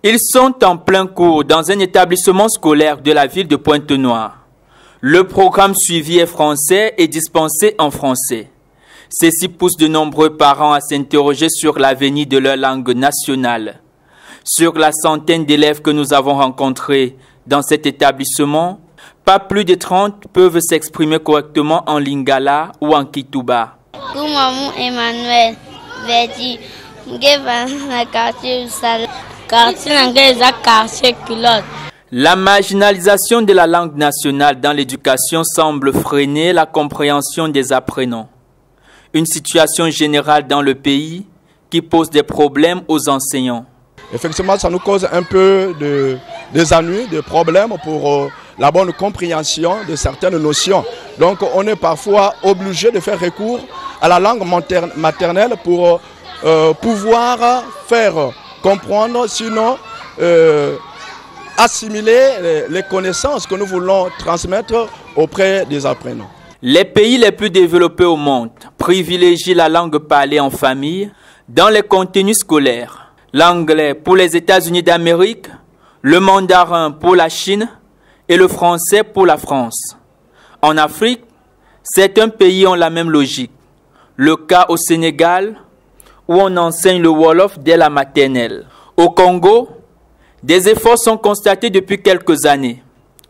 Ils sont en plein cours dans un établissement scolaire de la ville de Pointe-Noire. Le programme suivi est français et dispensé en français. Ceci pousse de nombreux parents à s'interroger sur l'avenir de leur langue nationale. Sur la centaine d'élèves que nous avons rencontrés dans cet établissement, pas plus de 30 peuvent s'exprimer correctement en lingala ou en kituba. Emmanuel Verdi, la marginalisation de la langue nationale dans l'éducation semble freiner la compréhension des apprenants. Une situation générale dans le pays qui pose des problèmes aux enseignants. Effectivement, ça nous cause un peu des ennuis, des problèmes pour la bonne compréhension de certaines notions. Donc on est parfois obligé de faire recours à la langue maternelle pour pouvoir faire comprendre, sinon assimiler les connaissances que nous voulons transmettre auprès des apprenants. Les pays les plus développés au monde privilégient la langue parlée en famille dans les contenus scolaires. L'anglais pour les États-Unis d'Amérique, le mandarin pour la Chine et le français pour la France. En Afrique, certains pays ont la même logique. Le cas au Sénégal, où on enseigne le Wolof dès la maternelle. Au Congo, des efforts sont constatés depuis quelques années.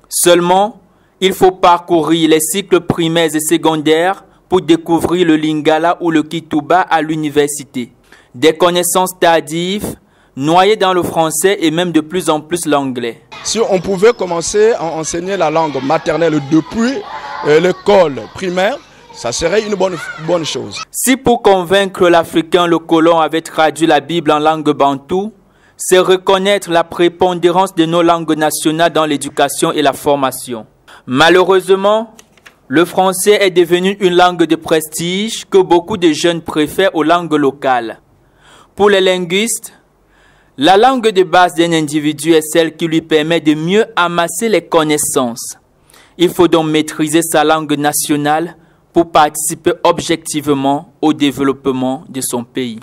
Seulement, il faut parcourir les cycles primaires et secondaires pour découvrir le lingala ou le kituba à l'université. Des connaissances tardives, noyées dans le français et même de plus en plus l'anglais. Si on pouvait commencer à enseigner la langue maternelle depuis l'école primaire, ça serait une bonne chose. Si pour convaincre l'Africain, le colon avait traduit la Bible en langue bantoue, c'est reconnaître la prépondérance de nos langues nationales dans l'éducation et la formation. Malheureusement, le français est devenu une langue de prestige que beaucoup de jeunes préfèrent aux langues locales. Pour les linguistes, la langue de base d'un individu est celle qui lui permet de mieux amasser les connaissances. Il faut donc maîtriser sa langue nationale pour participer objectivement au développement de son pays.